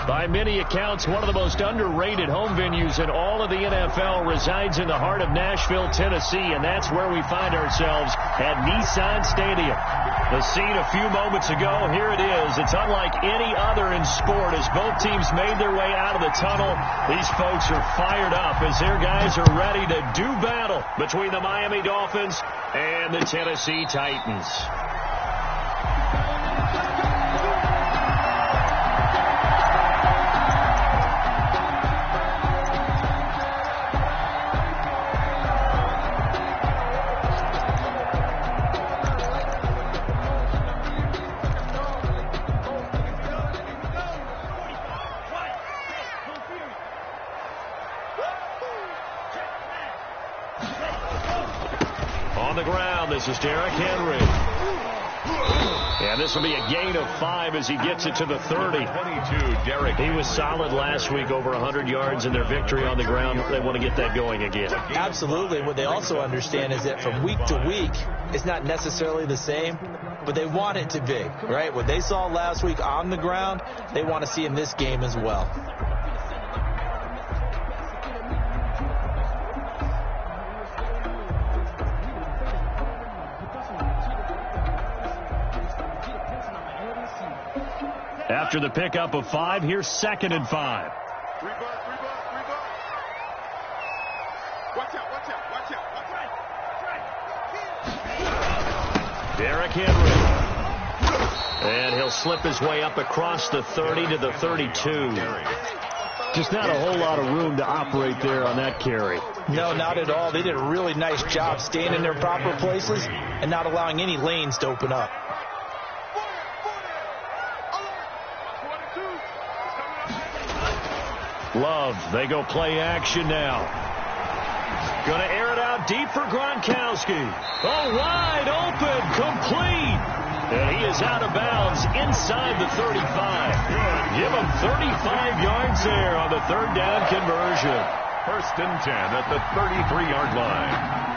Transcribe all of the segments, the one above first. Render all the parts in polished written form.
By many accounts, one of the most underrated home venues in all of the NFL resides in the heart of Nashville, Tennessee, and that's where we find ourselves at Nissan Stadium. The scene a few moments ago, here it is. It's unlike any other in sport as both teams made their way out of the tunnel. These folks are fired up as their guys are ready to do battle between the Miami Dolphins and the Tennessee Titans. On the ground, this is Derrick Henry. And this will be a gain of 5 as he gets it to the 30. 22, Derrick. He was solid last week, over 100 yards in their victory on the ground. They want to get that going again. Absolutely. What they also understand is that from week to week, it's not necessarily the same, but they want it to be, right? What they saw last week on the ground, they want to see in this game as well. After the pickup of 5, here's 2nd and 5. Derrick Henry. And he'll slip his way up across the 30 to the 32. Just not a whole lot of room to operate there on that carry. No, not at all. They did a really nice job staying in their proper places and not allowing any lanes to open up. Love, they go play action now. Going to air it out deep for Gronkowski. Oh, wide open, complete. And he is out of bounds inside the 35. Give him 35 yards there on the 3rd down conversion. 1st and 10 at the 33-yard line.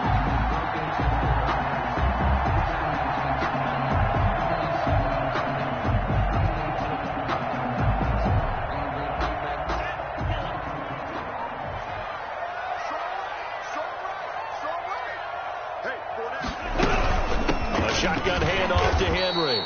Shotgun handoff to Henry.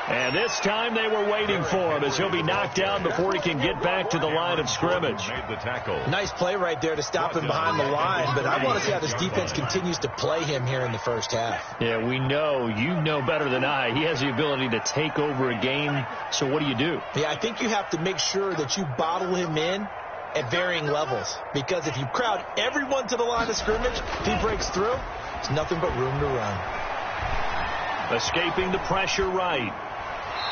And this time they were waiting for him as he'll be knocked down before he can get back to the line of scrimmage. Made the tackle. Nice play right there to stop him behind the line, but I want to see how this defense continues to play him here in the first half. Yeah, we know. You know better than I. He has the ability to take over a game, so what do you do? Yeah, I think you have to make sure that you bottle him in at varying levels, because if you crowd everyone to the line of scrimmage, if he breaks through, there's nothing but room to run. Escaping the pressure right.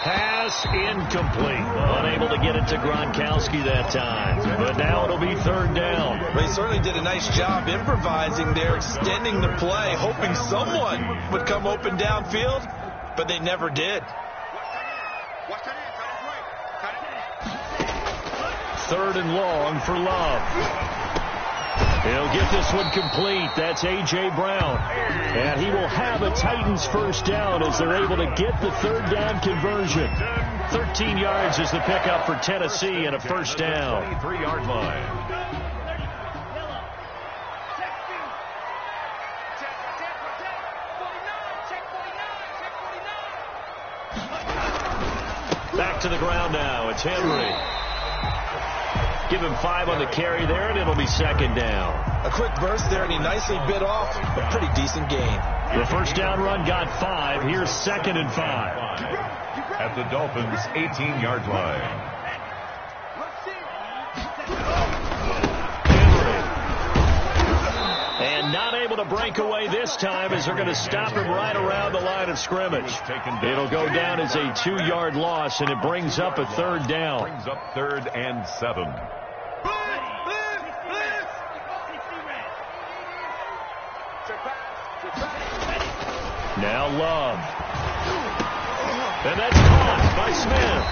Pass incomplete. Unable to get it to Gronkowski that time. But now it'll be 3rd down. Well, he certainly did a nice job improvising there, extending the play, hoping someone would come open downfield, but they never did. 3rd and long for Love. He'll get this one complete. That's A.J. Brown. And he will have a Titans 1st down as they're able to get the 3rd down conversion. 13 yards is the pickup for Tennessee and a 1st down. 23-yard line. Back to the ground now. It's Henry. Give him 5 on the carry there, and it'll be 2nd down. A quick burst there, and he nicely bit off a pretty decent gain. The 1st down run got 5. Here's 2nd and 5. At the Dolphins' 18-yard line. And not able to break away this time as they're going to stop him right around the line of scrimmage. It'll go down as a 2-yard loss, and it brings up a 3rd down. Brings up 3rd and 7. Now Love. And that's caught by Smith.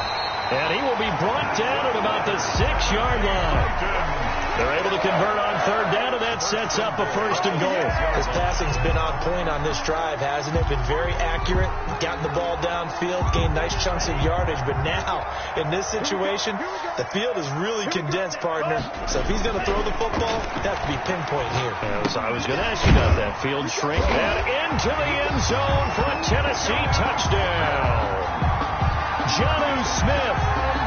And he will be brought down at about the 6-yard line. They're able to convert on third down, and that sets up a 1st and goal. His passing's been on point on this drive, hasn't it? Been very accurate, gotten the ball downfield, gained nice chunks of yardage. But now, in this situation, the field is really condensed, partner. So if he's going to throw the football, it has to be pinpoint here. As I was going to ask you about that field shrink. And into the end zone for a Tennessee touchdown. Jonnu Smith,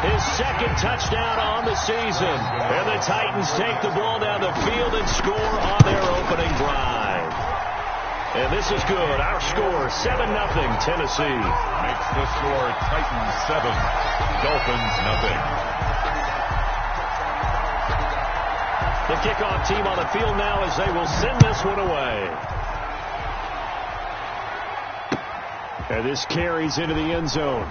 his 2nd touchdown on the season. And the Titans take the ball down the field and score on their opening drive. And this is good. Our score, 7-0 Tennessee. Makes the score Titans 7, Dolphins 0. The kickoff team on the field now as they will send this one away. And this carries into the end zone.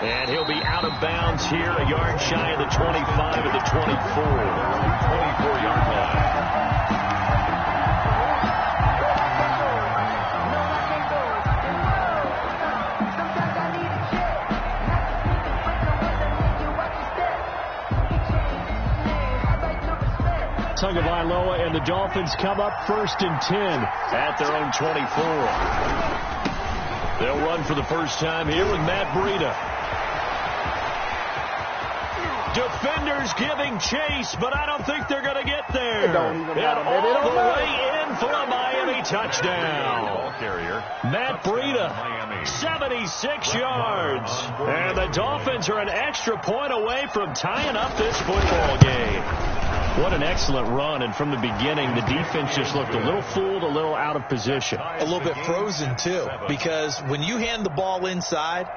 And he'll be out of bounds here, a yard shy of the 25 of the 24. 24-yard line. Tagovailoa and the Dolphins come up 1st and 10 at their own 24. They'll run for the first time here with Matt Breida. Defenders giving chase, but I don't think they're going to get there. And all the way in for a Miami touchdown. Ball carrier. Matt Breida, 76 yards. And the Dolphins are an extra point away from tying up this football game. What an excellent run, and from the beginning, the defense just looked a little fooled, a little out of position. A little bit frozen, too, because when you hand the ball inside,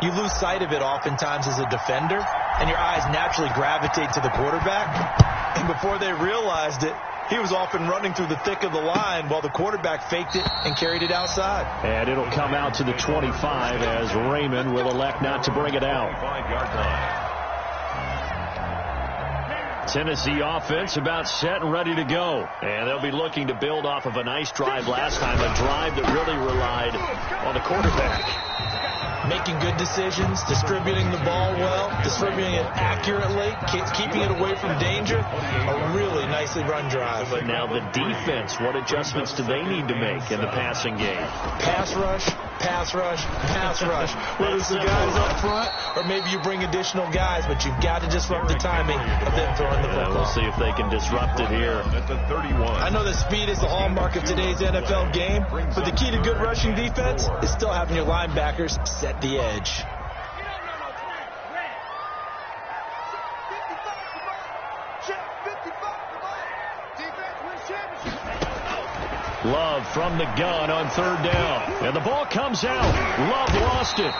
you lose sight of it oftentimes as a defender, and your eyes naturally gravitate to the quarterback. And before they realized it, he was off and running through the thick of the line while the quarterback faked it and carried it outside. And it'll come out to the 25 as Raymond will elect not to bring it out. 5-yard line. Tennessee offense about set and ready to go. And they'll be looking to build off of a nice drive last time, a drive that really relied on the quarterback. Making good decisions, distributing the ball well, distributing it accurately, keeping it away from danger. A really nicely run drive. But now the defense, what adjustments do they need to make in the passing game? Pass rush, pass rush, pass rush. Whether it's the guys up front or maybe you bring additional guys, but you've got to disrupt the timing of them throwing the football. We'll see if they can disrupt it here. At the 31. I know that speed is the hallmark of today's NFL game, but the key to good rushing defense is still having your linebackers set the edge. Love from the gun on third down. And the ball comes out. Love lost it.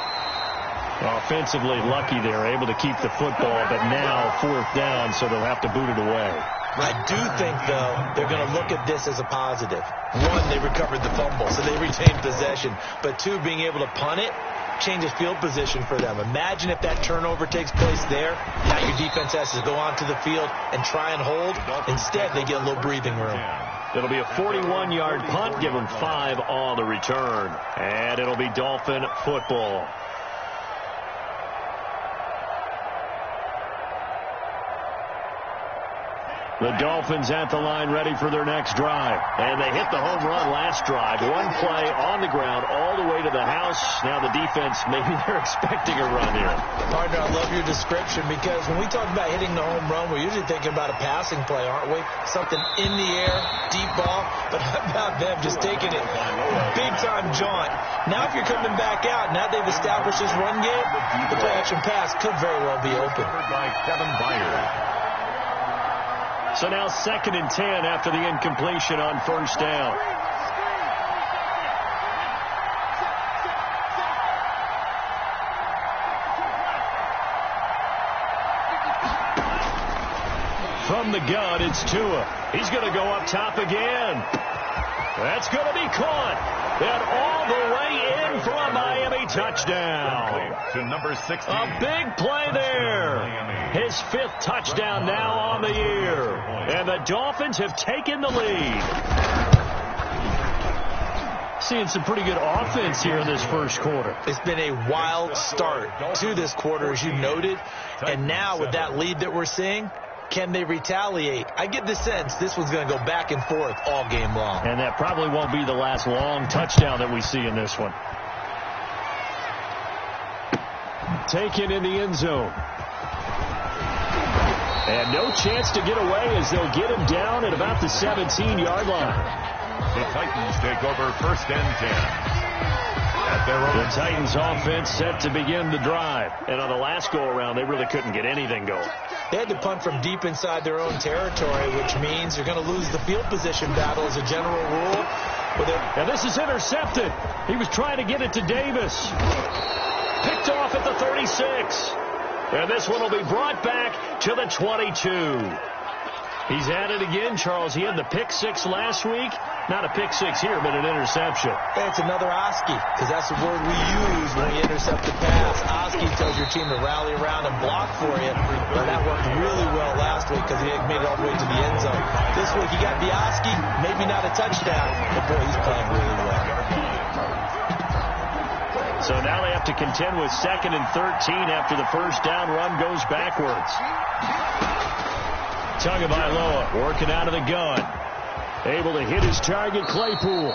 Offensively lucky they're able to keep the football, but now 4th down, so they'll have to boot it away. I do think, though, they're going to look at this as a positive. One, they recovered the fumble, so they retained possession. But two, being able to punt it changes field position for them. Imagine if that turnover takes place there. Now your defense has to go onto the field and try and hold. Instead, they get a little breathing room. It'll be a 41-yard punt. Give them 5 on the return. And it'll be Dolphin football. The Dolphins at the line ready for their next drive. And they hit the home run last drive. One play on the ground all the way to the house. Now the defense, maybe they're expecting a run here. Partner, I love your description because when we talk about hitting the home run, we're usually thinking about a passing play, aren't we? Something in the air, deep ball. But how about them just taking it big-time jaunt? Now if you're coming back out, now they've established this run game, the play-action pass could very well be open. By Kevin Byard. So now 2nd and 10 after the incompletion on 1st down. From the gun, it's Tua. He's going to go up top again. That's going to be caught. And all the way in for a Miami touchdown. To number 16. A big play there. His 5th touchdown now on the year. And the Dolphins have taken the lead. Seeing some pretty good offense here in this first quarter. It's been a wild start to this quarter, as you noted. And now with that lead that we're seeing, can they retaliate? I get the sense this one's going to go back and forth all game long. And that probably won't be the last long touchdown that we see in this one. Taken in the end zone. And no chance to get away as they'll get him down at about the 17-yard line. The Titans take over 1st and 10. At their own. The Titans offense set to begin the drive. And on the last go-around, they really couldn't get anything going. They had to punt from deep inside their own territory, which means you're going to lose the field position battle as a general rule. And this is intercepted. He was trying to get it to Davis. Picked off at the 36. And this one will be brought back to the 22. He's at it again, Charles. He had the pick 6 last week. Not a pick 6 here, but an interception. It's another Oski, because that's the word we use when we intercept the pass. Oski tells your team to rally around and block for you. But that worked really well last week because he made it all the way to the end zone. This week he got the Oski, maybe not a touchdown, but boy, he's playing really well. So now they have to contend with 2nd and 13 after the first down run goes backwards. Tagovailoa working out of the gun. Able to hit his target, Claypool.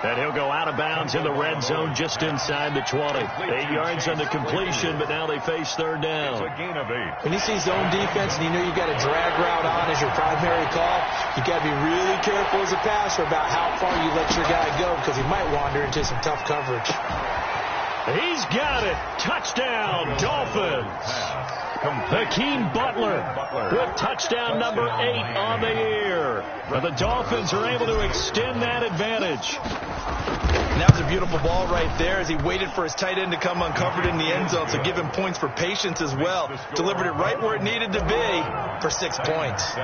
And he'll go out of bounds in the red zone just inside the 20. 8 yards on the completion, but now they face 3rd down. It's a gain of 8. When you see zone defense and you know you've got a drag route on as your primary call, you got to be really careful as a passer about how far you let your guy go because he might wander into some tough coverage. He's got it. Touchdown, Dolphins. Hakeem Butler with touchdown number 8 on the year. But the Dolphins are able to extend that advantage. And that was a beautiful ball right there as he waited for his tight end to come uncovered in the end zone. So give him points for patience as well. Delivered it right where it needed to be for 6 points.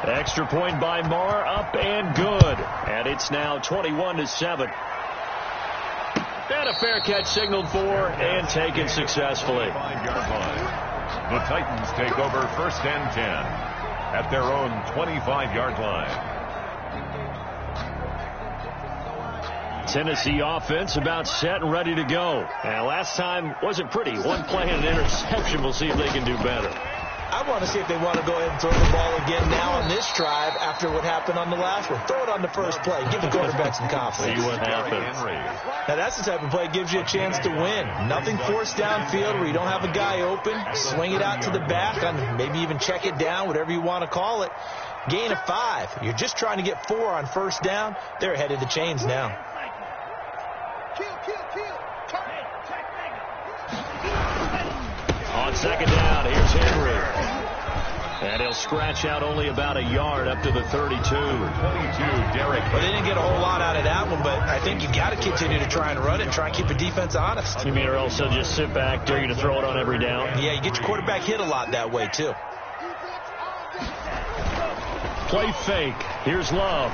Extra point by Marr, up and good. And it's now 21-7. And a fair catch signaled for and taken successfully. The Titans take over 1st and 10 at their own 25-yard line. Tennessee offense about set and ready to go. And last time wasn't pretty. One play and an interception. We'll see if they can do better. I want to see if they want to go ahead and throw the ball again now on this drive after what happened on the last one. Throw it on the first play. Give the quarterback some confidence. See what happens. Now, that's the type of play that gives you a chance to win. Nothing forced downfield where you don't have a guy open. Swing it out to the back and maybe even check it down, whatever you want to call it. Gain of 5. You're just trying to get 4 on first down. They're ahead of the chains now. On 2nd down, here's Henry. And he'll scratch out only about a yard up to the 32. 22, Derek. Well, they didn't get a whole lot out of that one, but I think you got to continue to try and run it and try and keep the defense honest. You mean or else they'll just sit back, dare you to throw it on every down? Yeah, you get your quarterback hit a lot that way, too. Play fake. Here's Love.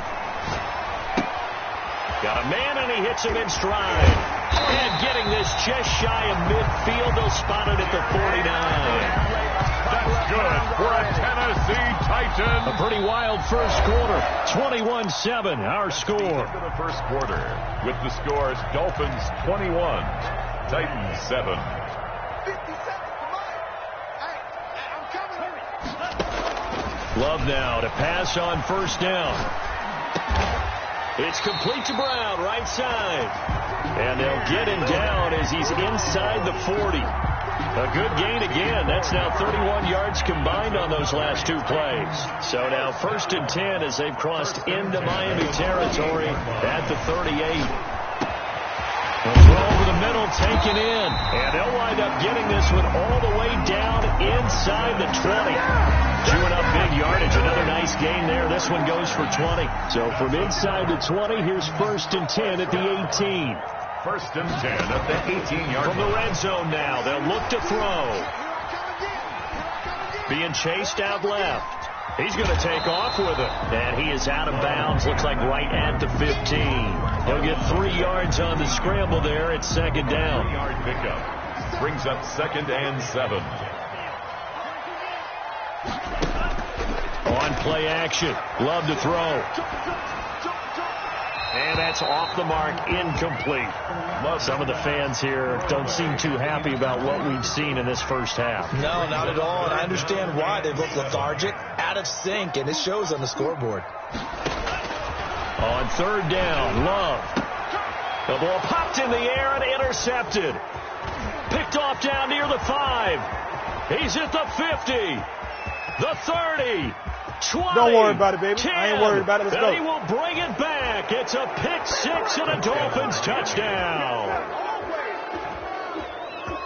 Got a man, and he hits him in stride. And getting this just shy of midfield, they'll spot it at the 49. That's good for a Tennessee Titan. A pretty wild first quarter. 21-7, our score. Into the first quarter with the scores: Dolphins 21, Titans 7. Love now to pass on first down. It's complete to Brown, right side. And they'll get him down as he's inside the 40. A good gain again. That's now 31 yards combined on those last 2 plays. So now 1st and 10 as they've crossed into Miami territory at the 38. The throw over the middle, taken in. And they'll wind up getting this one all the way down inside the 20. Chewing up big yardage. Another nice gain there. This one goes for 20. So from inside the 20, here's 1st and 10 at the 18. 1st and 10 at the 18-yard line. From the red zone now, they'll look to throw. Being chased out left. He's going to take off with it. And he is out of bounds. Looks like right at the 15. He'll get 3 yards on the scramble there at 2nd down. 3-yard pickup. Brings up 2nd and 7. On play action. Love to throw. And that's off the mark, incomplete. Some of the fans here don't seem too happy about what we've seen in this first half. No, not at all, and I understand why. They look lethargic, out of sync, and it shows on the scoreboard. On third down, Love. The ball popped in the air and intercepted. Picked off down near the 5. He's at the 50. The 30. 20, Don't worry about it, baby. 10, I ain't worried about it. Let's go. He will bring it back. It's a pick 6 and a Dolphins touchdown.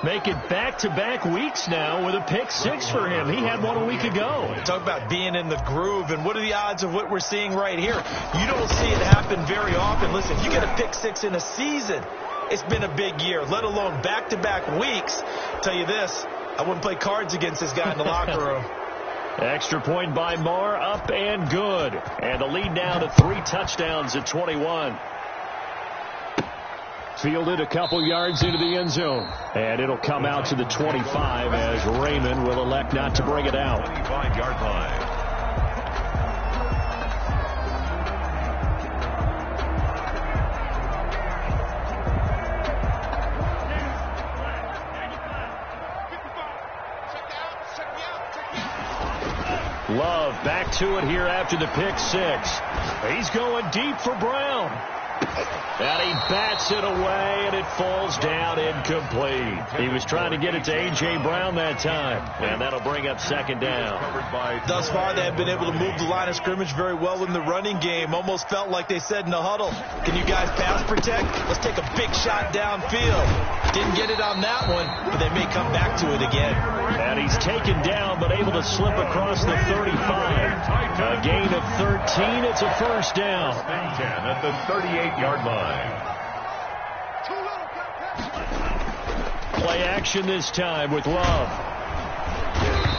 Make it back-to-back weeks now with a pick 6 for him. He had one a week ago. Talk about being in the groove, and what are the odds of what we're seeing right here? You don't see it happen very often. Listen, you get a pick 6 in a season. It's been a big year, let alone back-to-back weeks. Tell you this, I wouldn't play cards against this guy in the locker room. Extra point by Marr, up and good. And the lead now to 3 touchdowns at 21. Fielded a couple yards into the end zone. And it'll come out to the 25 as Raymond will elect not to bring it out. 25-yard line. Love back to it here after the pick 6. He's going deep for Brown. And he bats it away, and it falls down incomplete. He was trying to get it to A.J. Brown that time, and that'll bring up second down. Thus far, they have been able to move the line of scrimmage very well in the running game. Almost felt like they said in the huddle, can you guys pass protect? Let's take a big shot downfield. Didn't get it on that one, but they may come back to it again. And he's taken down, but able to slip across the 35. A gain of 13. It's a first down. 10 at the 38-yard line. Play action this time with Love.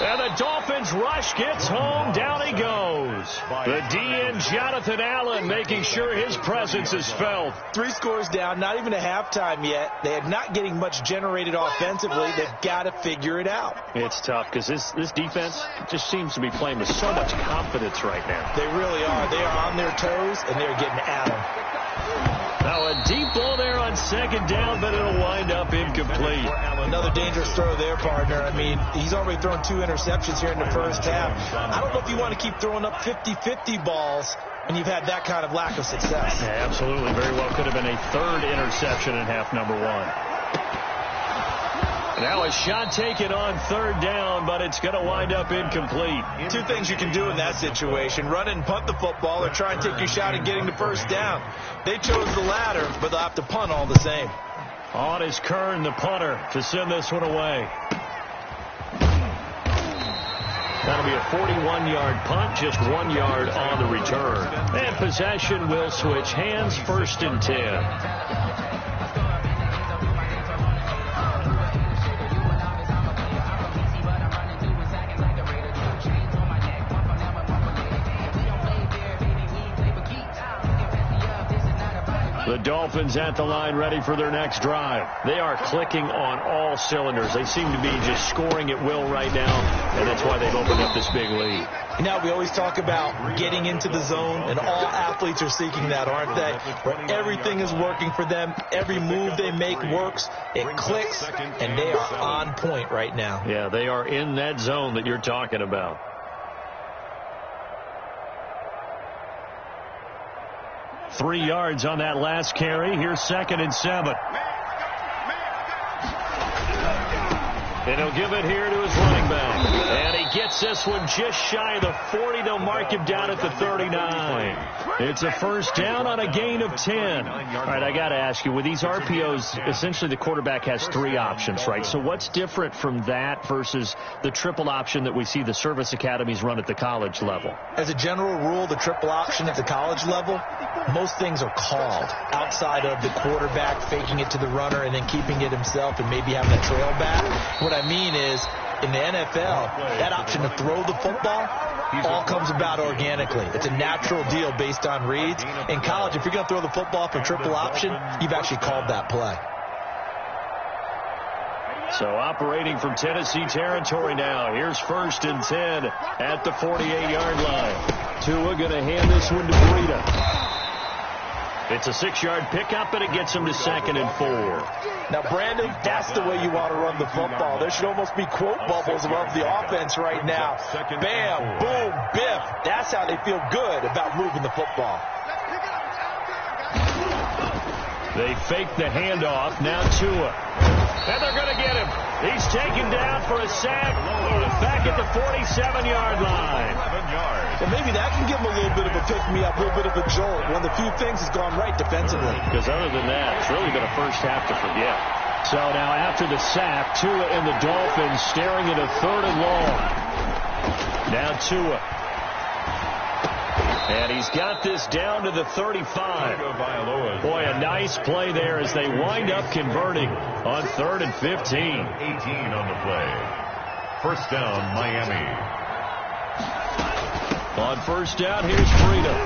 And the Dolphins rush gets home. Down he goes. The DN Jonathan Allen making sure his presence is felt. 3 scores down, not even a halftime yet. They are not getting much generated offensively. They've got to figure it out. It's tough because this defense just seems to be playing with so much confidence right now. They really are. They are on their toes, and they're getting at them. Now a deep ball there on second down, but it'll wind up incomplete. Another dangerous throw there, partner. I mean, he's already thrown 2 interceptions here in the first half. I don't know if you want to keep throwing up 50-50 balls when you've had that kind of lack of success. Yeah, absolutely. Very well could have been a 3rd interception in half number 1. Now a shot taken on 3rd down, but it's going to wind up incomplete. 2 things you can do in that situation. Run and punt the football or try and take your shot at getting the first down. They chose the latter, but they'll have to punt all the same. On is Kern, the punter, to send this one away. That'll be a 41-yard punt, just 1 yard on the return. And possession will switch hands, 1st and 10. The Dolphins at the line ready for their next drive. They are clicking on all cylinders. They seem to be just scoring at will right now, and that's why they've opened up this big lead. You know, we always talk about getting into the zone, and all athletes are seeking that, aren't they? Where everything is working for them. Every move they make works. It clicks, and they are on point right now. Yeah, they are in that zone that you're talking about. 3 yards on that last carry. Here's 2nd and 7. And he'll give it here to his running back. And he gets this one just shy of the 40. They'll mark him down at the 39. It's a first down on a gain of 10. All right, I got to ask you, with these RPOs, essentially the quarterback has 3 options, right? So what's different from that versus the triple option that we see the service academies run at the college level? As a general rule, the triple option at the college level, most things are called outside of the quarterback faking it to the runner and then keeping it himself and maybe having a trail back. What I mean is, in the NFL, that option to throw the football all comes about organically. It's a natural deal based on reads. In college, if you're going to throw the football for triple option, you've actually called that play. So operating from Tennessee territory now. Here's 1st and 10 at the 48-yard line. Tua going to hand this one to Breida. It's a 6-yard pickup, and it gets him to 2nd and 4. Now, Brandon, that's the way you want to run the football. There should almost be quote bubbles above the offense right now. Bam, boom, biff. That's how they feel good about moving the football. They fake the handoff. Now Tua. And they're going to get him. He's taken down for a sack. Back at the 47-yard line. Well, maybe that can give him a little bit of a pick-me-up, a little bit of a jolt. One of the few things has gone right defensively. Because other than that, it's really been a first half to forget. So now after the sack, Tua and the Dolphins staring at a 3rd and long. Now Tua. And he's got this down to the 35. Boy, a nice play there as they wind up converting on 3rd and 15. 18 on the play. First down, Miami. On first down, here's Freedom.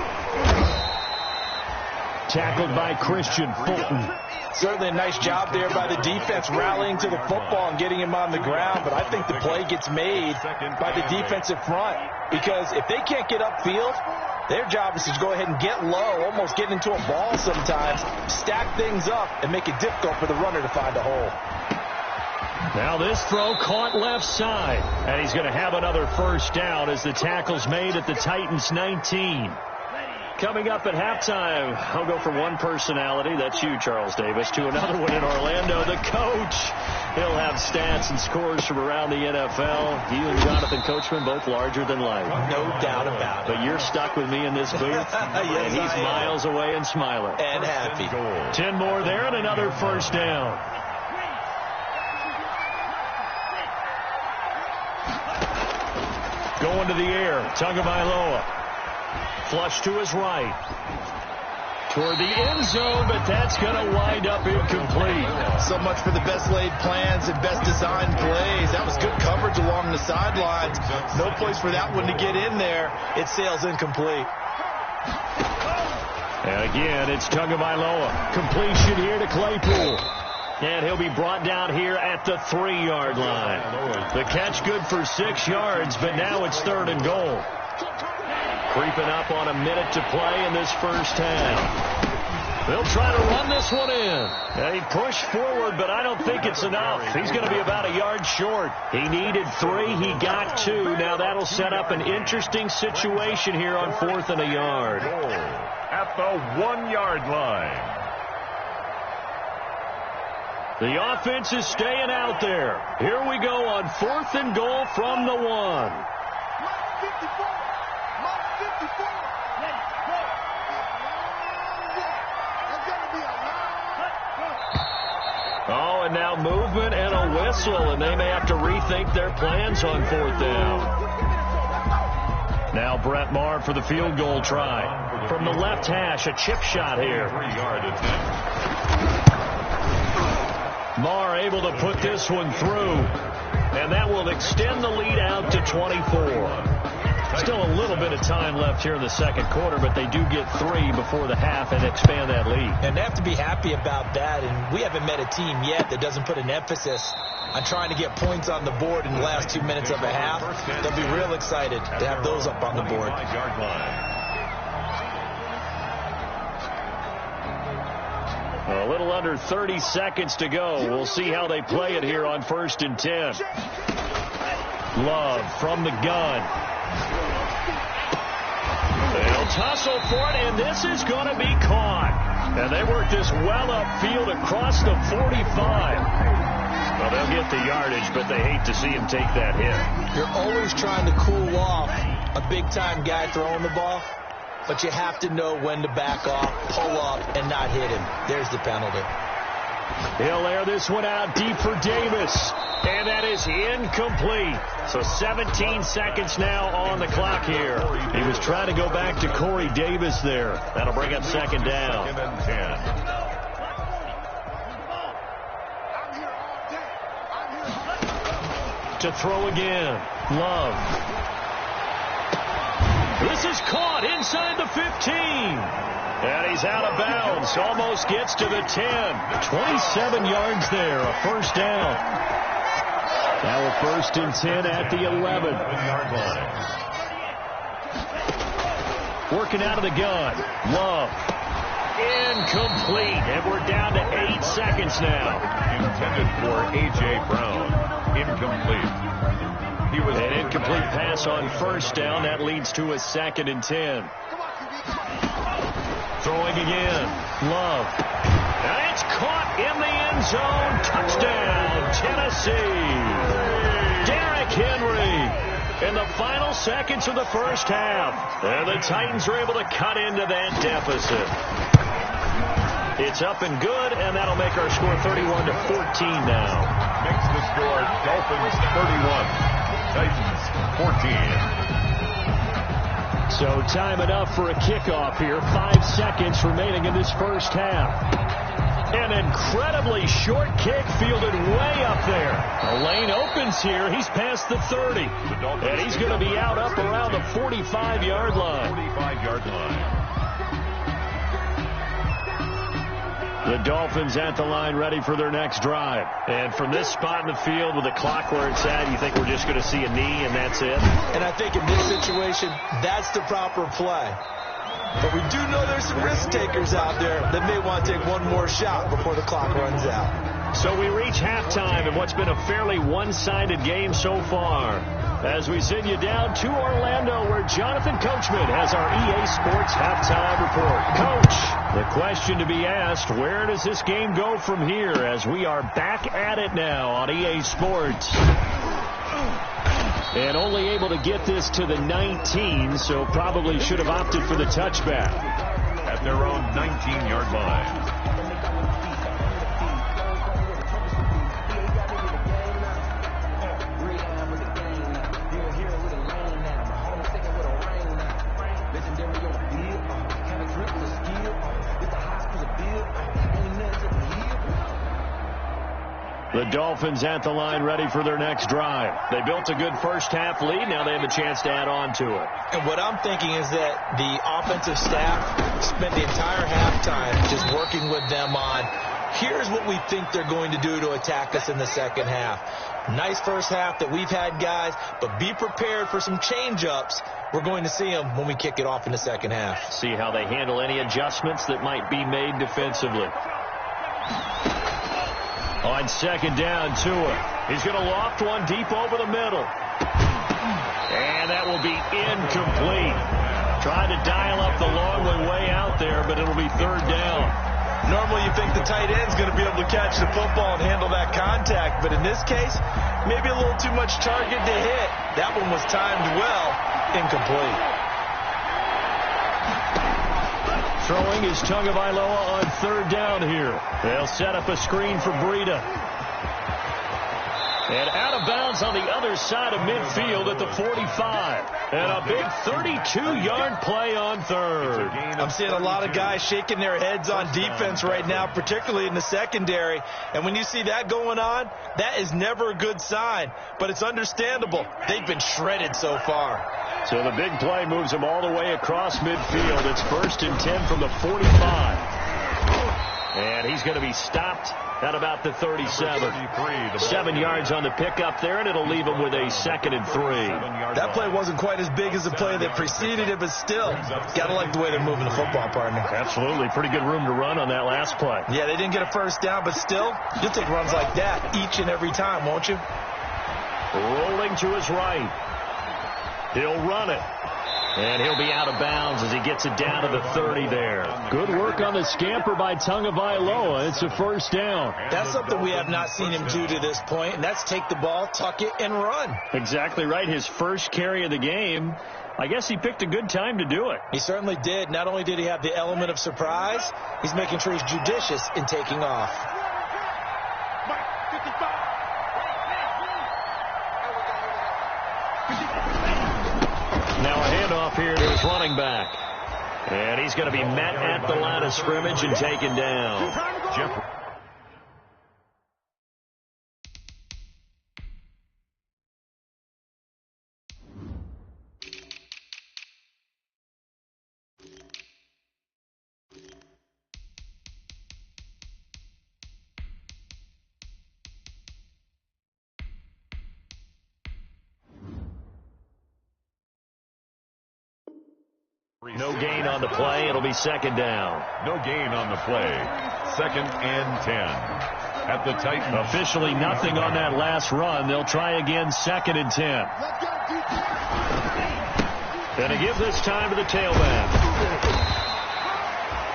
Tackled by Christian Fulton. Certainly a nice job there by the defense rallying to the football and getting him on the ground, but I think the play gets made by the defensive front because if they can't get upfield, their job is to go ahead and get low, almost get into a ball sometimes, stack things up, and make it difficult for the runner to find a hole. Now this throw caught left side, and he's going to have another first down as the tackle's made at the Titans' 19. Coming up at halftime, I'll go from one personality, that's you, Charles Davis, to another one in Orlando, the coach. He'll have stats and scores from around the NFL. You and Jonathan Coachman, both larger than life. No doubt about it. But you're stuck with me in this booth, yes, and he's miles away and smiling. And happy. 10 more there and another first down. Going to the air, Tagovailoa. Flush to his right. Toward the end zone, but that's going to wind up incomplete. So much for the best laid plans and best designed plays. That was good coverage along the sidelines. No place for that one to get in there. It sails incomplete. And again, it's Tagovailoa. Completion here to Claypool. And he'll be brought down here at the 3-yard line. The catch good for 6 yards, but now it's 3rd and goal. Creeping up on a minute to play in this first half. They'll try to run this one in. And he pushed forward, but I don't think it's enough. He's going to be about a yard short. He needed 3. He got 2. Now that'll set up an interesting situation here on 4th and a yard. At the 1-yard line. The offense is staying out there. Here we go on 4th and goal from the 1. Oh, and now movement and a whistle, and they may have to rethink their plans on 4th down. Now Brett Maher for the field goal try. From the left hash, a chip shot here. 3-yard attempt. Maher able to put this one through, and that will extend the lead out to 24. Still a little bit of time left here in the second quarter, but they do get 3 before the half and expand that lead. And they have to be happy about that, and we haven't met a team yet that doesn't put an emphasis on trying to get points on the board in the last 2 minutes of a half. They'll be real excited to have those up on the board. A little under 30 seconds to go. We'll see how they play it here on 1st and 10. Love from the gun. They'll tussle for it, and this is going to be caught. And they work this well upfield across the 45. Well, they'll get the yardage, but they hate to see him take that hit. You're always trying to cool off a big-time guy throwing the ball, but you have to know when to back off, pull up, and not hit him. There's the penalty. He'll air this one out deep for Davis. And that is incomplete. So 17 seconds now on the clock here. He was trying to go back to Corey Davis there. That'll bring up 2nd down. 2nd and 10. To throw again. Love. This is caught inside the 15. And he's out of bounds. Almost gets to the 10. 27 yards there. A first down. Now a 1st and 10 at the 11. Working out of the gun. Love. incomplete. And we're down to 8 seconds now. Intended for A.J. Brown. Incomplete. He was an incomplete pass on first down. That leads to a 2nd and 10. Throwing again. Love. And it's caught in the end zone. Touchdown, Tennessee. Derrick Henry in the final seconds of the first half. And the Titans are able to cut into that deficit. It's up and good, and that'll make our score 31-14 now. Makes the score Dolphins 31, Titans 14. So time enough for a kickoff here. 5 seconds remaining in this first half. An incredibly short kick fielded way up there. The lane opens here. He's past the 30. And he's going to be out up around the 45-yard line. 45-yard line. The Dolphins at the line ready for their next drive. And from this spot in the field with the clock where it's at, you think we're just going to see a knee and that's it? And I think in this situation, that's the proper play. But we do know there's some risk takers out there that may want to take one more shot before the clock runs out. So we reach halftime in what's been a fairly one-sided game so far. As we send you down to Orlando, where Jonathan Coachman has our EA Sports halftime report. Coach, the question to be asked, where does this game go from here as we are back at it now on EA Sports? And only able to get this to the 19, so probably should have opted for the touchback. At their own 19-yard line. The Dolphins at the line ready for their next drive. They built a good first half lead. Now they have a chance to add on to it. And what I'm thinking is that the offensive staff spent the entire halftime just working with them on, here's what we think they're going to do to attack us in the second half. Nice first half that we've had, guys, but be prepared for some change-ups. We're going to see them when we kick it off in the second half. See how they handle any adjustments that might be made defensively. On second down, Tua. He's going to loft one deep over the middle. And that will be incomplete. Trying to dial up the long one way out there, but it'll be third down. Normally you think the tight end's going to be able to catch the football and handle that contact, but in this case, maybe a little too much target to hit. That one was timed well, incomplete. Throwing is Tagovailoa on third down here. They'll set up a screen for Breida. And out of bounds on the other side of midfield at the 45. And a big 32-yard play on third. I'm seeing a lot of guys shaking their heads on defense right now, particularly in the secondary. And when you see that going on, that is never a good sign. But it's understandable. They've been shredded so far. So the big play moves him all the way across midfield. It's 1st and 10 from the 45. And he's going to be stopped at about the 37. 7 yards on the pickup there, and it'll leave him with a 2nd and 3. That play wasn't quite as big as the play that preceded it, but still, got to like the way they're moving the football, partner. Absolutely. Pretty good room to run on that last play. Yeah, they didn't get a first down, but still, you'll take runs like that each and every time, won't you? Rolling to his right. He'll run it. And he'll be out of bounds as he gets it down to the 30 there. Good work on the scamper by Tagovailoa. It's a first down. That's something we have not seen him do to this point, and that's take the ball, tuck it, and run. Exactly right. His first carry of the game. I guess he picked a good time to do it. He certainly did. Not only did he have the element of surprise, he's making sure he's judicious in taking off. Now a handoff here to his running back. And he's going to be met at the line of scrimmage and taken down. No gain on the play. It'll be second down. No gain on the play. 2nd and 10. At the Titans. Officially nothing on that last run. They'll try again, 2nd and 10. Gonna give this time to the tailback.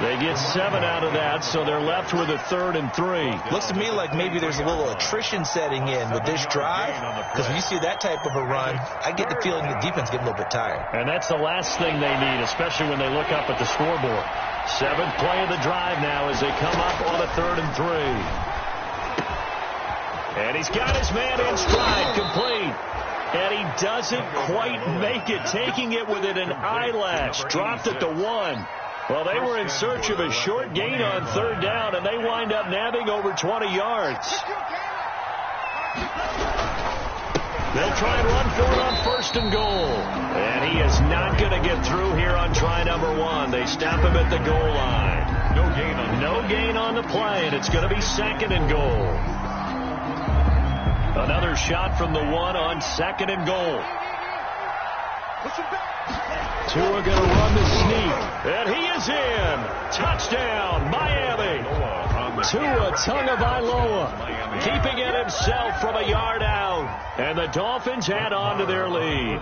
They get 7 out of that, so they're left with a 3rd and 3. Looks to me like maybe there's a little attrition setting in with this drive, because when you see that type of a run, I get the feeling the defense get a little bit tired. And that's the last thing they need, especially when they look up at the scoreboard. 7th play of the drive now as they come up on a 3rd and 3. And he's got his man in stride, complete. And he doesn't quite make it, taking it within an eyelash. Dropped at the 1. Well, they were in search of a short gain on 3rd down, and they wind up nabbing over 20 yards. They'll try and run for it on 1st and goal. And he is not going to get through here on try number 1. They stop him at the goal line. No gain on the play, and it's going to be 2nd and goal. Another shot from the 1 on 2nd and goal. Tua going to run the sneak, and he is in. Touchdown, Miami. Tua Tagovailoa keeping it himself from a yard out, and the Dolphins add on to their lead.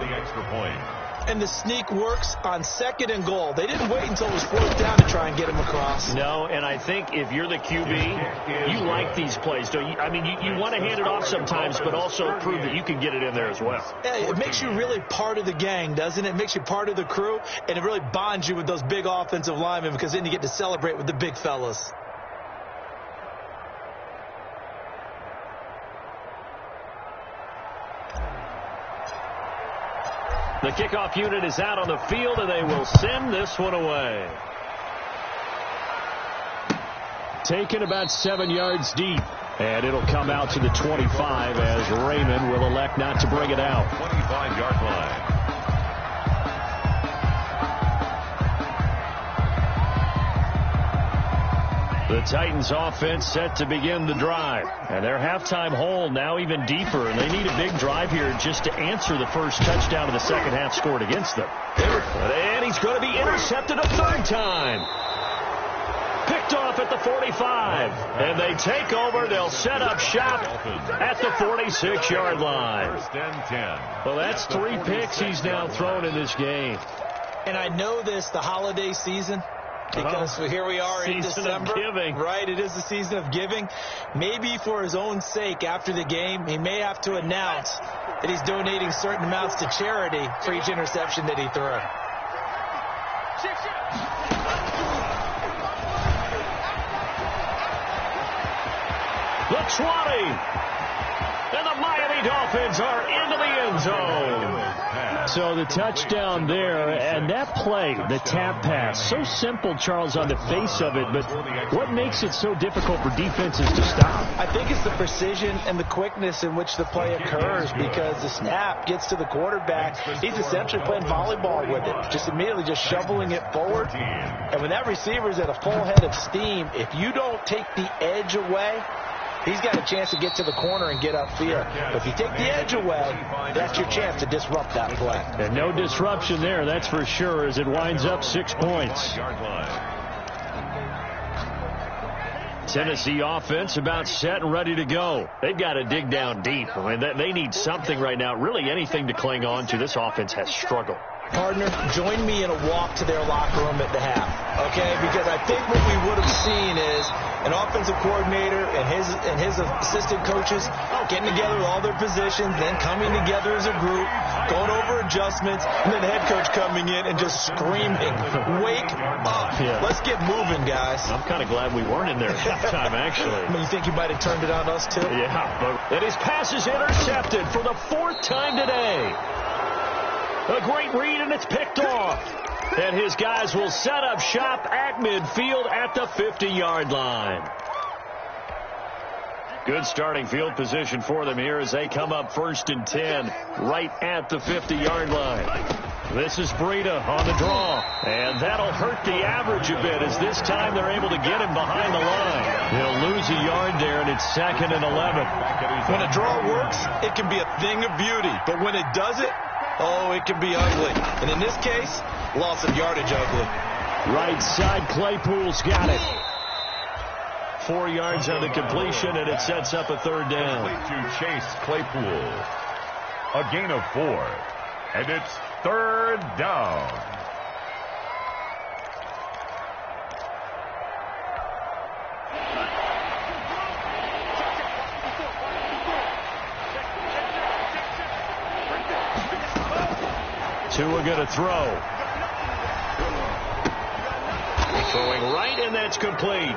And the sneak works on 2nd and goal. They didn't wait until it was 4th down to try and get him across. No, and I think if you're the QB, you like these plays, don't you? I mean, you want to hand it off sometimes, but also prove that you can get it in there as well. It makes you really part of the gang, doesn't it? It makes you part of the crew, and it really bonds you with those big offensive linemen, because then you get to celebrate with the big fellas. The kickoff unit is out on the field, and they will send this one away. Taken about 7 yards deep, and it'll come out to the 25 as Raymond will elect not to bring it out. 25-yard line. The Titans offense set to begin the drive. And their halftime hole now even deeper. And they need a big drive here just to answer the first touchdown of the second half scored against them. And he's going to be intercepted a 3rd time. Picked off at the 45. And they take over. They'll set up shop at the 46-yard line. 1st and 10. Well, that's 3 picks he's now thrown in this game. And I know this, the holiday season, because here we are in December, right? It is the season of giving. Maybe for his own sake, after the game, he may have to announce that he's donating certain amounts to charity for each interception that he threw. The 20. And the Miami Dolphins are into the end zone. So the touchdown there, and that play, the tap pass, so simple, Charles, on the face of it, but what makes it so difficult for defenses to stop? I think it's the precision and the quickness in which the play occurs, because the snap gets to the quarterback. He's essentially playing volleyball with it, just immediately just shoveling it forward. And when that receiver's at a full head of steam, if you don't take the edge away, he's got a chance to get to the corner and get upfield. But if you take the edge away, that's your chance to disrupt that play. And no disruption there, that's for sure, as it winds up 6 points. Tennessee offense about set and ready to go. They've got to dig down deep. I mean, they need something right now, really anything to cling on to. This offense has struggled. Partner, join me in a walk to their locker room at the half, okay? Because I think what we would have seen is an offensive coordinator and his assistant coaches getting together with all their positions, then coming together as a group, going over adjustments, and then the head coach coming in and just screaming, "Wake up! Yeah. Let's get moving, guys." I'm kind of glad we weren't in there at that time, actually. I mean, you think you might have turned it on us, too? Yeah, and his pass is intercepted for the 4th time today. A great read, and it's picked off. And his guys will set up shop at midfield at the 50-yard line. Good starting field position for them here as they come up 1st and 10 right at the 50-yard line. This is Breida on the draw. And that'll hurt the average a bit as this time they're able to get him behind the line. They'll lose a yard there, and it's 2nd and 11. When a draw works, it can be a thing of beauty. But when it doesn't, oh, it can be ugly. And in this case, Loss of yardage ugly. Right side, Claypool's got it. 4 yards on the completion, and it sets up a 3rd down. To Chase Claypool. A gain of 4. And it's 3rd down. Tua going to throw. Throwing right, and that's complete.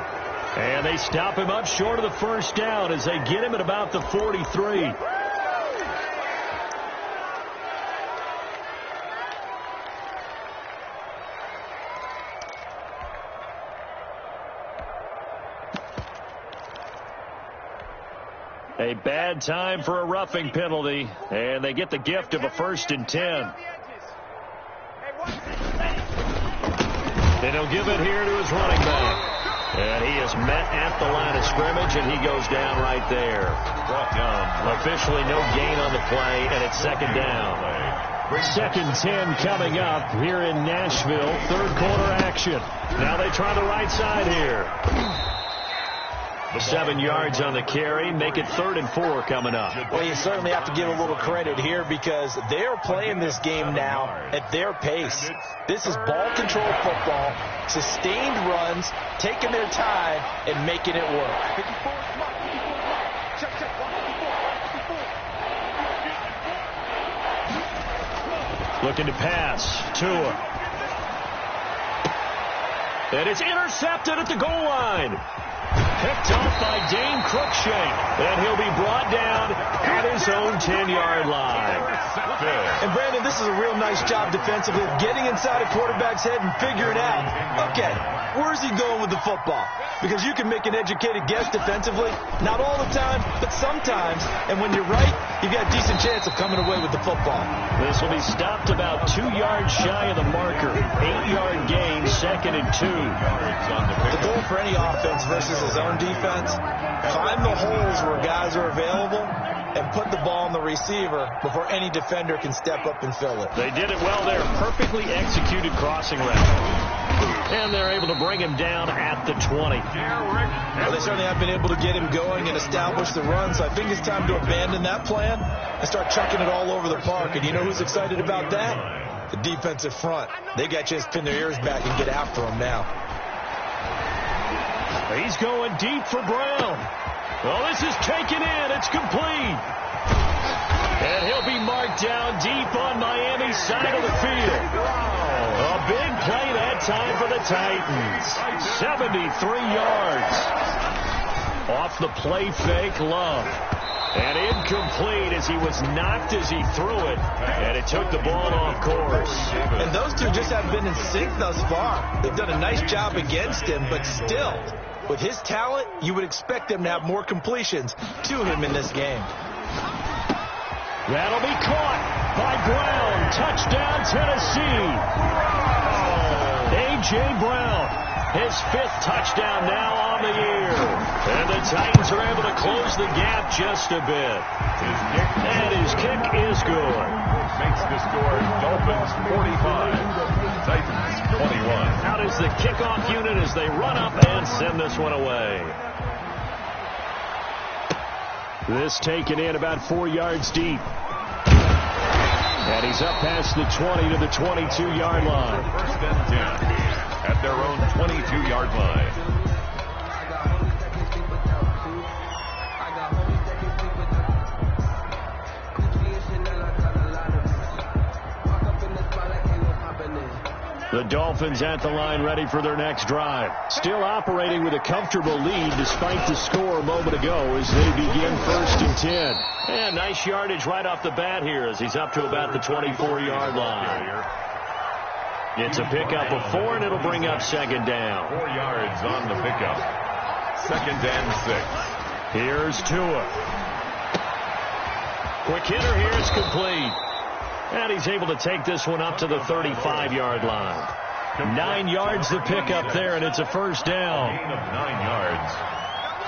And they stop him up short of the 1st down as they get him at about the 43. A bad time for a roughing penalty, and they get the gift of a 1st and 10. And he'll give it here to his running back. And he is met at the line of scrimmage, and he goes down right there. Brought down. Officially no gain on the play, and it's 2nd down. 2nd 10 coming up here in Nashville. 3rd quarter action. Now they try the right side here. 7 yards on the carry. Make it 3rd and 4 coming up. Well, you certainly have to give a little credit here because they're playing this game now at their pace. This is ball control football, sustained runs, taking their time and making it work. Looking to pass. Tua. And it's intercepted at the goal line. Picked off by Dane Cruikshank. And he'll be brought down at his own 10-yard line. And, Brandon, this is a real nice job defensively of getting inside a quarterback's head and figuring out, okay, where's he going with the football? Because you can make an educated guess defensively. Not all the time, but sometimes. And when you're right, you've got a decent chance of coming away with the football. This will be stopped about 2 yards shy of the marker. 8-yard gain, 2nd and 2. The goal for any offense versus his own defense, find the holes where guys are available and put the ball on the receiver before any defender can step up and fill it. They did it well there. Perfectly executed crossing route. And they're able to bring him down at the 20. Well, they certainly have been able to get him going and establish the run, so I think it's time to abandon that plan and start chucking it all over the park. And you know who's excited about that? The defensive front. They got a chance to pin their ears back and get after him now. He's going deep for Brown. Well, this is taken in. It's complete. And he'll be marked down deep on Miami's side of the field. A big play that time for the Titans. 73 yards. Off the play fake, Love. And incomplete as he was knocked as he threw it. And it took the ball off course. And those two just haven't been in sync thus far. They've done a nice job against him, but still, with his talent, you would expect them to have more completions to him in this game. That'll be caught by Brown. Touchdown, Tennessee. A.J. Brown, his 5th touchdown now on the year. And the Titans are able to close the gap just a bit. And his kick is good. Makes the score Dolphins 45, Titans 21. Out is the kickoff unit as they run up and send this one away. This taken in about 4 yards deep. And he's up past the 20 to the 22-yard line. 1st and 10 at their own 22-yard line. The Dolphins at the line ready for their next drive. Still operating with a comfortable lead despite the score a moment ago as they begin 1st and 10. And nice yardage right off the bat here as he's up to about the 24-yard line. It's a pickup of 4, and it'll bring up 2nd down. 4 yards on the pickup. 2nd and 6. Here's Tua. Quick hitter here is complete. And he's able to take this one up to the 35-yard line. 9 yards to pick up there, and it's a 1st down. Gain of 9 yards.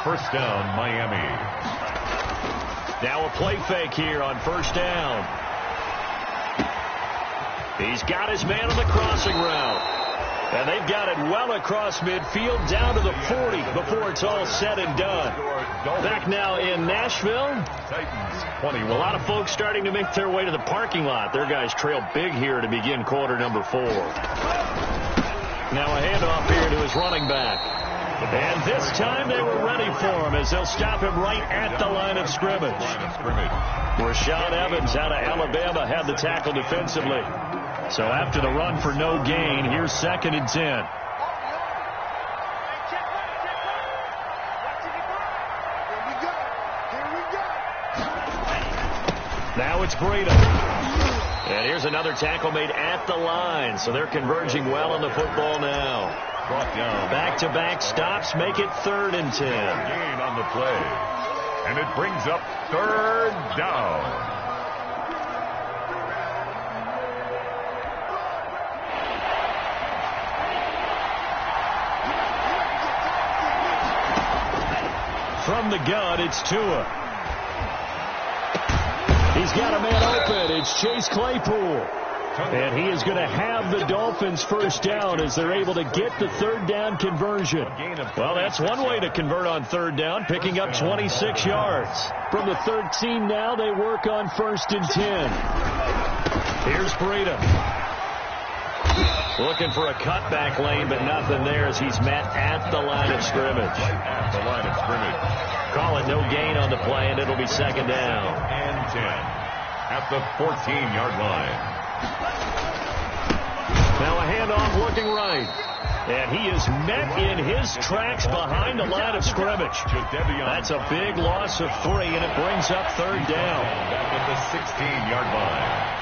1st down, Miami. Now a play fake here on 1st down. He's got his man on the crossing route. And they've got it well across midfield down to the 40 before it's all said and done. Back now in Nashville. A lot of folks starting to make their way to the parking lot. Their guys trail big here to begin quarter number 4. Now a handoff here to his running back. And this time they were ready for him as they'll stop him right at the line of scrimmage. Rashaan Evans out of Alabama had the tackle defensively. So after the run for no gain, here's 2nd and 10. Now it's Breida. And here's another tackle made at the line. So they're converging well on the football now. Back-to-back stops make it 3rd and 10. Gain on the play. And it brings up 3rd down. From the gun, it's Tua. He's got a man open. It's Chase Claypool. And he is going to have the Dolphins first down as they're able to get the 3rd down conversion. Well, that's one way to convert on 3rd down, picking up 26 yards. From the 13 now, they work on 1st and 10. Here's Breida. Looking for a cutback lane, but nothing there as he's met at the line of scrimmage. Calling no gain on the play, and it'll be 2nd down. And 10 at the 14-yard line. Now a handoff looking right. And he is met in his tracks behind the line of scrimmage. That's a big loss of 3, and it brings up 3rd down. Back at the 16-yard line.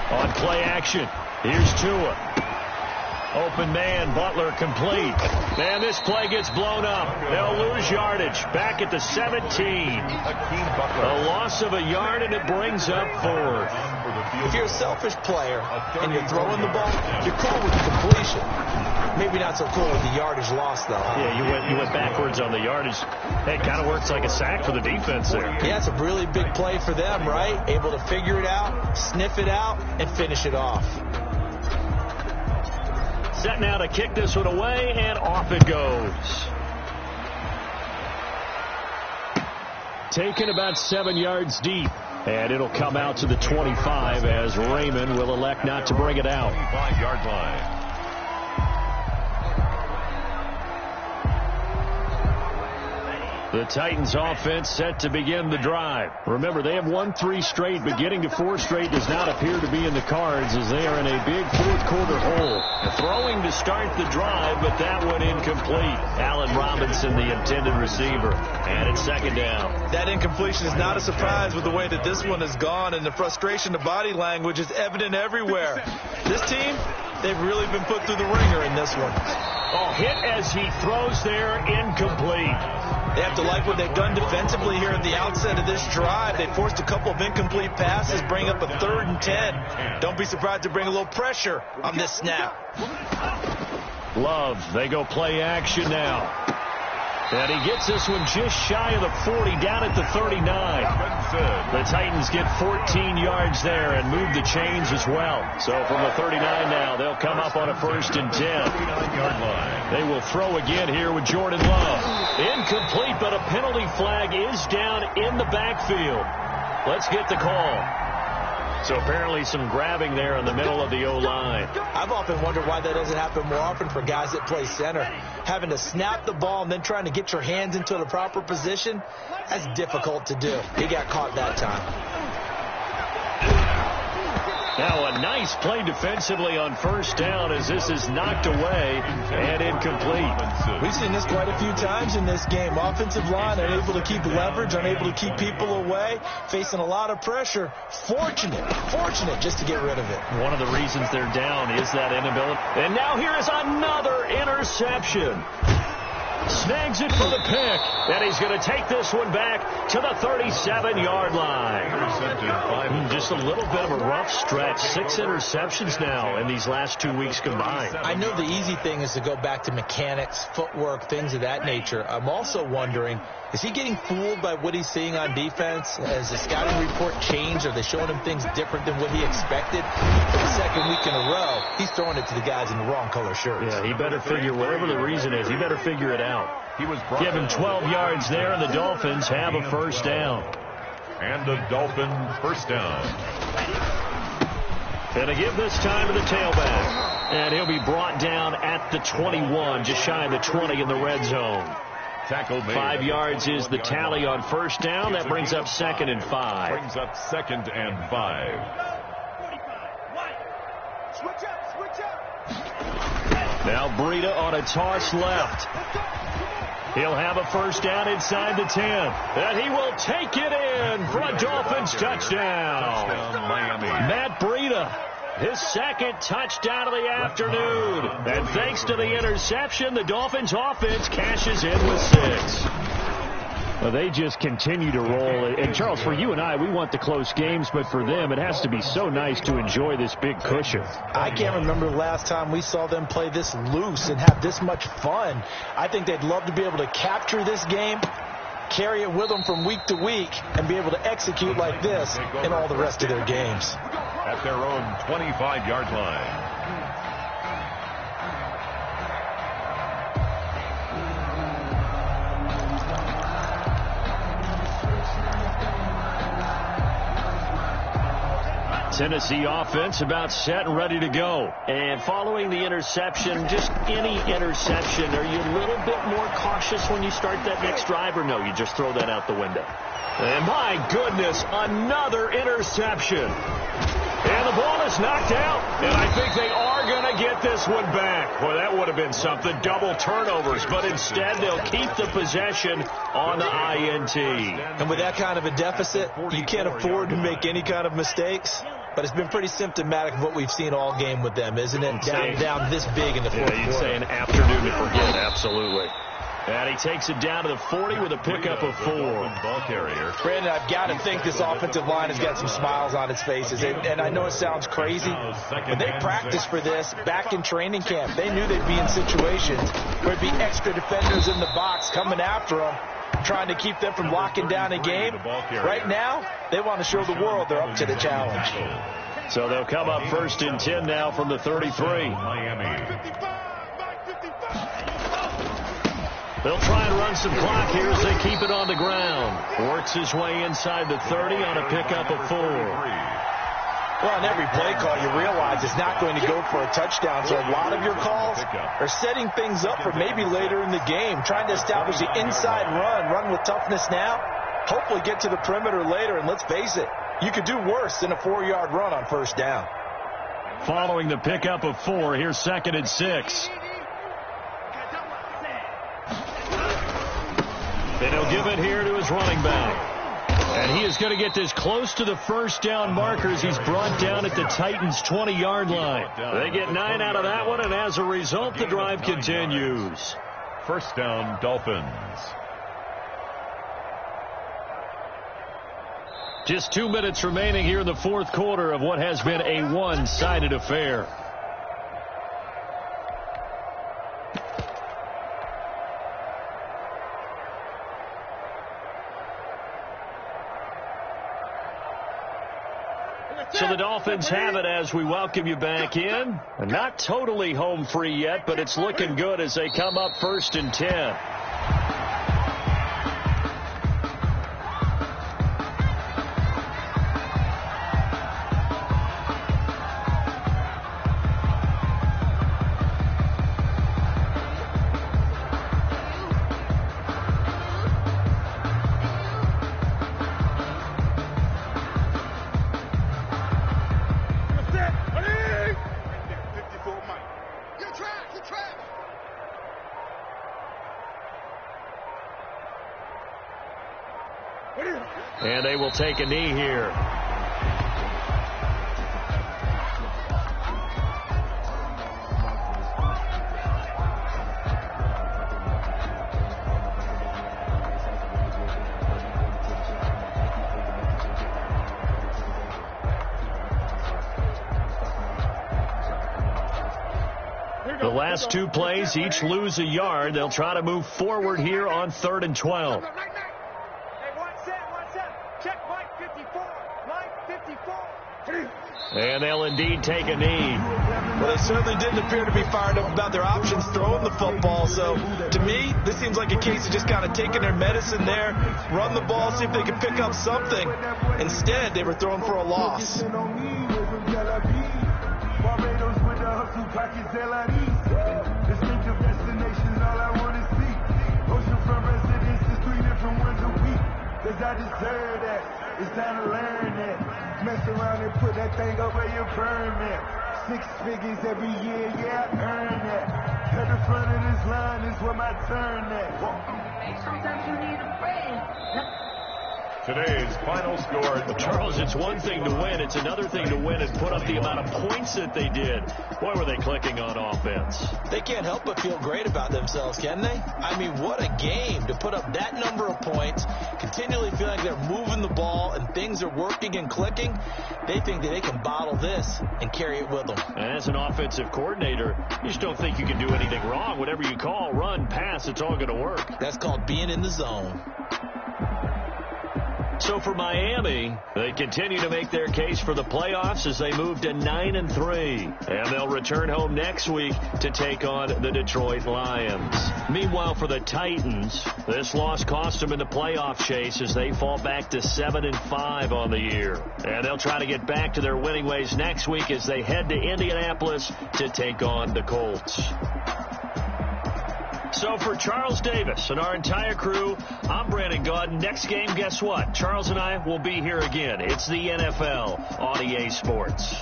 On play action, here's Tua. Open man, Butler complete. And this play gets blown up. They'll lose yardage. Back at the 17. A loss of a yard, and it brings up 4th. If you're a selfish player and you're throwing the ball, you're cool with the completion. Maybe not so cool with the yardage loss, though. Huh? Yeah, you went backwards on the yardage. Hey, it kind of works like a sack for the defense there. Yeah, it's a really big play for them, right? Able to figure it out, sniff it out, and finish it off. Set now to kick this one away, and off it goes. Taken about 7 yards deep. And it'll come out to the 25 as Raymond will elect not to bring it out. 25-yard line. The Titans offense set to begin the drive. Remember, they have won 3 straight, but getting to 4 straight does not appear to be in the cards as they are in a big 4th quarter hole. Throwing to start the drive, but that one incomplete. Allen Robinson, the intended receiver. And it's 2nd down. That incompletion is not a surprise with the way that this one has gone, and the frustration of body language is evident everywhere. This team, they've really been put through the ringer in this one. Oh, hit as he throws there, incomplete. They have to like what they've done defensively here at the outset of this drive. They forced a couple of incomplete passes, bring up a 3rd and 10. Don't be surprised to bring a little pressure on this snap. Love, they go play action now. And he gets this one just shy of the 40, down at the 39. The Titans get 14 yards there and move the chains as well. So from the 39 now, they'll come up on a 1st and 10. 39-yard line. They will throw again here with Jordan Love. Incomplete, but a penalty flag is down in the backfield. Let's get the call. So apparently some grabbing there in the middle of the O-line. I've often wondered why that doesn't happen more often for guys that play center. Having to snap the ball and then trying to get your hands into the proper position, that's difficult to do. He got caught that time. Now a nice play defensively on 1st down as this is knocked away and incomplete. We've seen this quite a few times in this game. Offensive line unable to keep leverage, unable to keep people away, facing a lot of pressure. Fortunate just to get rid of it. One of the reasons they're down is that inability. And now here is another interception. Snags it for the pick. And he's going to take this one back to the 37-yard line. Just a little bit of a rough stretch. 6 interceptions now in these last 2 weeks combined. I know the easy thing is to go back to mechanics, footwork, things of that nature. I'm also wondering, is he getting fooled by what he's seeing on defense? Has the scouting report changed? Are they showing him things different than what he expected? For the second week in a row, he's throwing it to the guys in the wrong color shirts. Yeah, he better figure, whatever the reason is, he better figure it out. Give him 12 yards there, and the Dolphins have a first down. And a Dolphin first down. Gonna give this time to the tailback. And he'll be brought down at the 21, just shy of the 20 in the red zone. Tackle made. 5 yards is the tally on first down. That brings up 2nd and 5. Brings up 2nd and 5. Now Breida on a toss left. He'll have a first down inside the 10. And he will take it in for a Dolphins touchdown. Miami. Matt Breida, his second touchdown of the afternoon. And thanks to the interception, the Dolphins offense cashes in with 6. Well, they just continue to roll. And, Charles, for you and I, we want the close games, but for them, it has to be so nice to enjoy this big cushion. I can't remember the last time we saw them play this loose and have this much fun. I think they'd love to be able to capture this game, carry it with them from week to week, and be able to execute like this in all the rest of their games. At their own 25-yard line. Tennessee offense about set and ready to go. And following the interception, just any interception, are you a little bit more cautious when you start that next drive, or no, you just throw that out the window? And my goodness, another interception. And the ball is knocked out, and I think they are going to get this one back. Well, that would have been something, double turnovers, but instead they'll keep the possession on the INT. And with that kind of a deficit, you can't afford to make any kind of mistakes. But it's been pretty symptomatic of what we've seen all game with them, isn't it? Down this big in the fourth quarter. You'd say an afternoon to forget, absolutely. And he takes it down to the 40 with a pickup of 4. Ball carrier. Brandon, I've got to think this offensive line has got some smiles on its faces. And I know it sounds crazy, but they practiced for this back in training camp. They knew they'd be in situations where there'd be extra defenders in the box coming after them, trying to keep them from locking down a game. Right now, they want to show the world they're up to the challenge. So they'll come up 1st and 10 now from the 33. Miami. They'll try and run some clock here as they keep it on the ground. Works his way inside the 30 on a pickup of 4. Well, on every play call, you realize it's not going to go for a touchdown. So a lot of your calls are setting things up for maybe later in the game, trying to establish the inside run with toughness now, hopefully get to the perimeter later. And let's face it, you could do worse than a 4-yard run on first down. Following the pickup of 4, here's 2nd and 6. And he'll give it here to his running back. And he is going to get this close to the first down markers. He's brought down at the Titans' 20-yard line. They get 9 out of that one, and as a result, the drive continues. First down, Dolphins. Just 2 minutes remaining here in the fourth quarter of what has been a one-sided affair. So the Dolphins have it as we welcome you back in. Not totally home free yet, but it's looking good as they come up 1st and 10. And they will take a knee here. The last two plays each lose a yard. They'll try to move forward here on 3rd and 12. And they'll indeed take a knee. Well, they certainly didn't appear to be fired up about their options throwing the football. So, to me, this seems like a case of just kind of taking their medicine there, run the ball, see if they can pick up something. Instead, they were throwing for a loss. I deserve that. It's time to learn that. Mess around and put that thing up where you burn that. 6 figures every year, yeah, I earn that. At the front of this line is where my turn at. Sometimes you need a friend. Today's final score. Well, Charles, it's one thing to win. It's another thing to win and put up the amount of points that they did. Boy, were they clicking on offense. They can't help but feel great about themselves, can they? I mean, what a game to put up that number of points, continually feeling like they're moving the ball and things are working and clicking. They think that they can bottle this and carry it with them. And as an offensive coordinator, you just don't think you can do anything wrong. Whatever you call, run, pass, it's all going to work. That's called being in the zone. So for Miami, they continue to make their case for the playoffs as they move to 9-3. And they'll return home next week to take on the Detroit Lions. Meanwhile, for the Titans, this loss cost them in the playoff chase as they fall back to 7-5 on the year. And they'll try to get back to their winning ways next week as they head to Indianapolis to take on the Colts. So for Charles Davis and our entire crew, I'm Brandon Gaudin. Next game, guess what? Charles and I will be here again. It's the NFL on EA Sports.